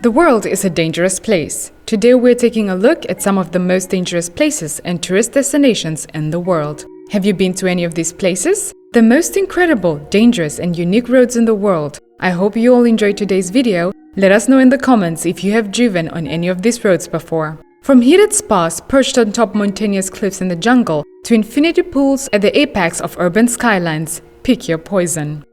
The world is a dangerous place. Today we're taking a look at some of the most dangerous places and tourist destinations in the world. Have you been to any of these places? The most incredible, dangerous and unique roads in the world. I hope you all enjoyed today's video. Let us know in the comments if you have driven on any of these roads before. From heated spas perched on top mountainous cliffs in the jungle to infinity pools at the apex of urban skylines, pick your poison.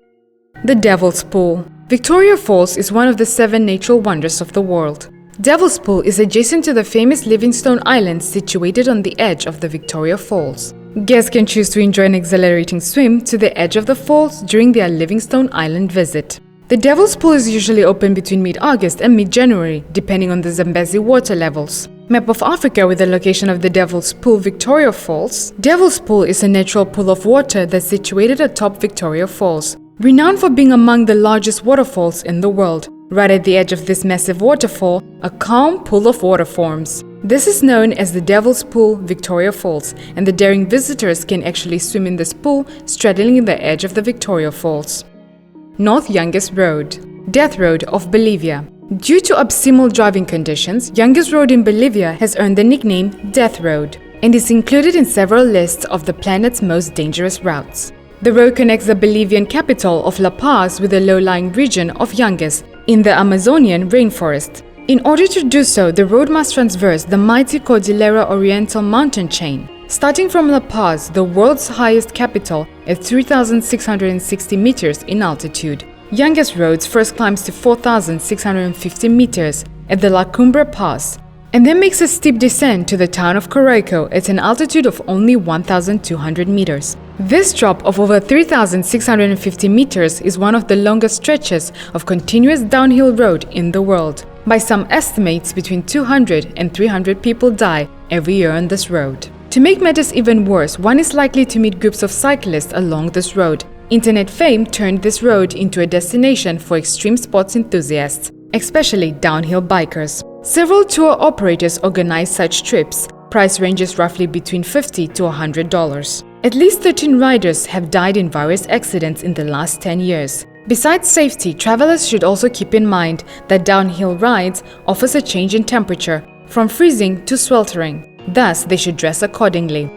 The Devil's Pool. Victoria Falls is one of the 7 natural wonders of the world. Devil's Pool is adjacent to the famous Livingstone Island situated on the edge of the Victoria Falls. Guests can choose to enjoy an exhilarating swim to the edge of the falls during their Livingstone Island visit. The Devil's Pool is usually open between mid-August and mid-January, depending on the Zambezi water levels. Map of Africa with the location of the Devil's Pool, Victoria Falls. Devil's Pool is a natural pool of water that's situated atop Victoria Falls. Renowned for being among the largest waterfalls in the world, right at the edge of this massive waterfall, a calm pool of water forms. This is known as the Devil's Pool, Victoria Falls, and the daring visitors can actually swim in this pool, straddling the edge of the Victoria Falls. North Youngest Road. Death Road of Bolivia. Due to optimal driving conditions, Youngest Road in Bolivia has earned the nickname Death Road and is included in several lists of the planet's most dangerous routes. The road connects the Bolivian capital of La Paz with the low-lying region of Yungas in the Amazonian rainforest. In order to do so, the road must traverse the mighty Cordillera Oriental mountain chain. Starting from La Paz, the world's highest capital, at 3,660 meters in altitude. Youngest Roads first climbs to 4,650 meters at the La Cumbre Pass, and then makes a steep descent to the town of Coroico at an altitude of only 1,200 meters. This drop of over 3,650 meters is one of the longest stretches of continuous downhill road in the world. By some estimates, between 200 and 300 people die every year on this road. To make matters even worse, one is likely to meet groups of cyclists along this road. Internet fame turned this road into a destination for extreme sports enthusiasts, especially downhill bikers. Several tour operators organize such trips. Price ranges roughly between $50 to $100. At least 13 riders have died in various accidents in the last 10 years. Besides safety, travelers should also keep in mind that downhill rides offers a change in temperature, from freezing to sweltering. Thus, they should dress accordingly.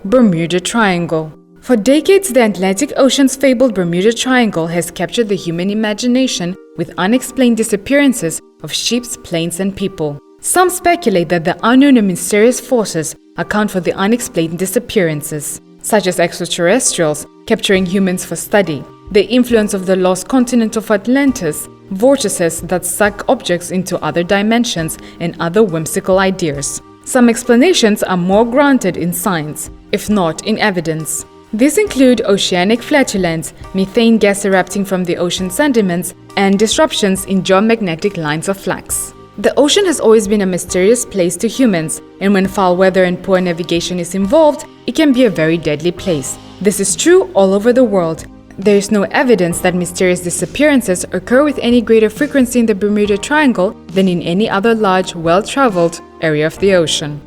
Bermuda Triangle. For decades, the Atlantic Ocean's fabled Bermuda Triangle has captured the human imagination with unexplained disappearances of ships, planes, and people. Some speculate that the unknown and mysterious forces account for the unexplained disappearances, such as extraterrestrials capturing humans for study, the influence of the lost continent of Atlantis, vortices that suck objects into other dimensions, and other whimsical ideas. Some explanations are more grounded in science, if not in evidence. These include oceanic flatulence, methane gas erupting from the ocean sediments, and disruptions in geomagnetic lines of flux. The ocean has always been a mysterious place to humans, and when foul weather and poor navigation is involved, it can be a very deadly place. This is true all over the world. There is no evidence that mysterious disappearances occur with any greater frequency in the Bermuda Triangle than in any other large, well-traveled area of the ocean.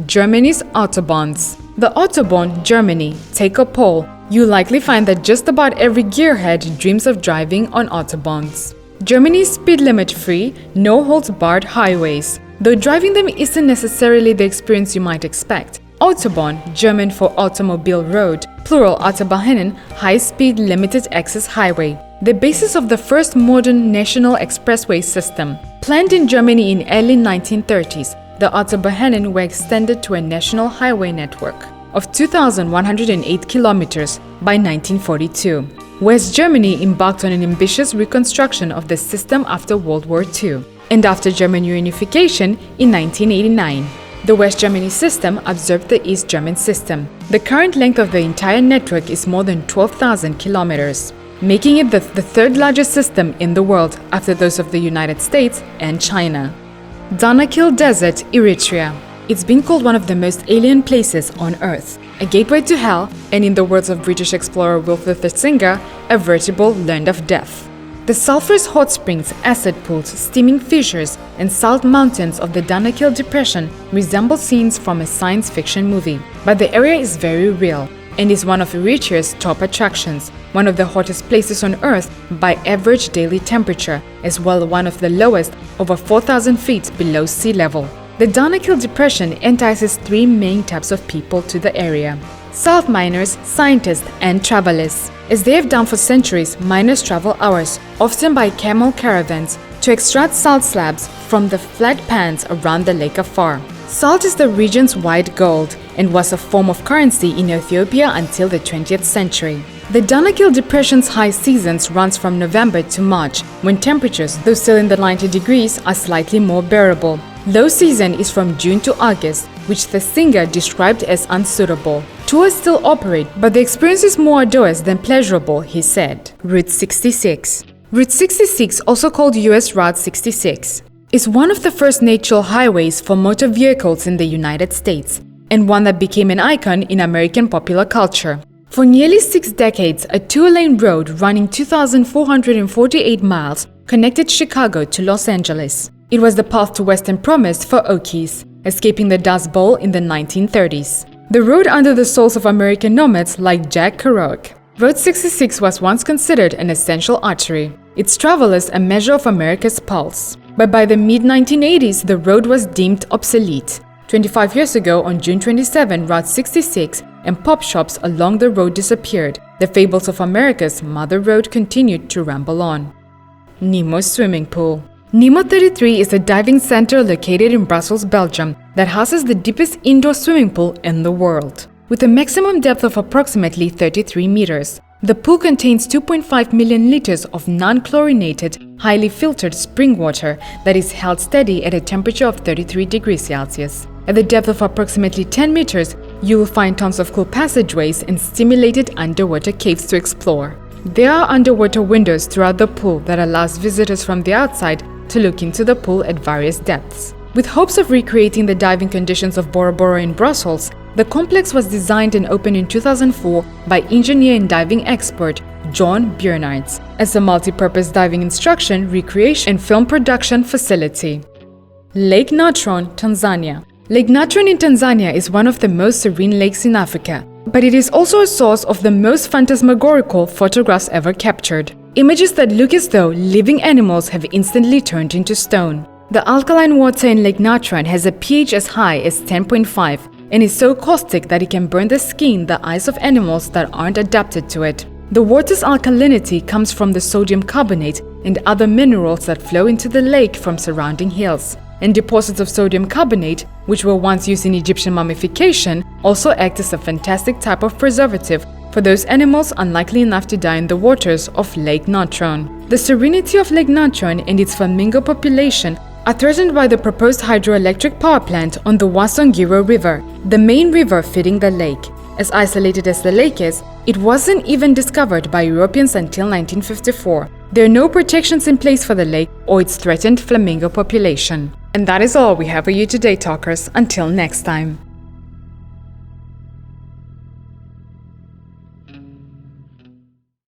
Germany's autobahns. The autobahn, Germany, take a poll. You'll likely find that just about every gearhead dreams of driving on autobahns. Germany's speed limit-free, no-holds-barred highways. Though driving them isn't necessarily the experience you might expect. Autobahn, German for automobile road, plural Autobahnen, high-speed limited-access highway. The basis of the first modern national expressway system. Planned in Germany in early 1930s, the Autobahnen were extended to a national highway network of 2,108 kilometers by 1942. West Germany embarked on an ambitious reconstruction of the system after World War II, and after German reunification in 1989. The West Germany system absorbed the East German system. The current length of the entire network is more than 12,000 kilometers, making it the third largest system in the world after those of the United States and China. Danakil Desert, Eritrea. It's been called one of the most alien places on Earth, a gateway to hell, and in the words of British explorer Wilfred Thesiger, a veritable land of death. The sulphurous hot springs, acid pools, steaming fissures, and salt mountains of the Danakil Depression resemble scenes from a science fiction movie. But the area is very real, and is one of Eritrea's top attractions, one of the hottest places on Earth by average daily temperature, as well as one of the lowest, over 4,000 feet below sea level. The Danakil Depression entices three main types of people to the area: salt miners, scientists, and travelers. As they have done for centuries, miners travel hours, often by camel caravans, to extract salt slabs from the flat pans around the lake afar. Salt is the region's white gold and was a form of currency in Ethiopia until the 20th century. The Danakil Depression's high seasons runs from November to March, when temperatures, though still in the 90 degrees, are slightly more bearable. Low season is from June to August, which the singer described as unsuitable. Tours still operate, but the experience is more arduous than pleasurable, he said. Route 66. Route 66, also called US Route 66, is one of the first natural highways for motor vehicles in the United States, and one that became an icon in American popular culture. For nearly 6 decades, a 2-lane road running 2,448 miles connected Chicago to Los Angeles. It was the path to Western promise for Okies, escaping the Dust Bowl in the 1930s. The road under the soles of American nomads like Jack Kerouac. Route 66 was once considered an essential artery, its travelers a measure of America's pulse. But by the mid-1980s, the road was deemed obsolete. 25 years ago, on June 27, Route 66 and pop shops along the road disappeared. The fables of America's Mother Road continued to ramble on. Nemos Swimming Pool. Nemo 33 is a diving center located in Brussels, Belgium, that houses the deepest indoor swimming pool in the world. With a maximum depth of approximately 33 meters, the pool contains 2.5 million liters of non-chlorinated, highly filtered spring water that is held steady at a temperature of 33 degrees Celsius. At the depth of approximately 10 meters, you will find tons of cool passageways and stimulated underwater caves to explore. There are underwater windows throughout the pool that allows visitors from the outside to look into the pool at various depths. With hopes of recreating the diving conditions of Bora Bora in Brussels, the complex was designed and opened in 2004 by engineer and diving expert John Bernards as a multi-purpose diving instruction, recreation, and film production facility. Lake Natron, Tanzania. Lake Natron in Tanzania is one of the most serene lakes in Africa, but it is also a source of the most phantasmagorical photographs ever captured. Images that look as though living animals have instantly turned into stone. The alkaline water in Lake Natron has a pH as high as 10.5 and is so caustic that it can burn the skin, the eyes of animals that aren't adapted to it. The water's alkalinity comes from the sodium carbonate and other minerals that flow into the lake from surrounding hills. And deposits of sodium carbonate, which were once used in Egyptian mummification, also act as a fantastic type of preservative for those animals unlikely enough to die in the waters of Lake Natron. The serenity of Lake Natron and its flamingo population are threatened by the proposed hydroelectric power plant on the Wasongiro River, the main river feeding the lake. As isolated as the lake is, it wasn't even discovered by Europeans until 1954. There are no protections in place for the lake or its threatened flamingo population. And that is all we have for you today, talkers. Until next time.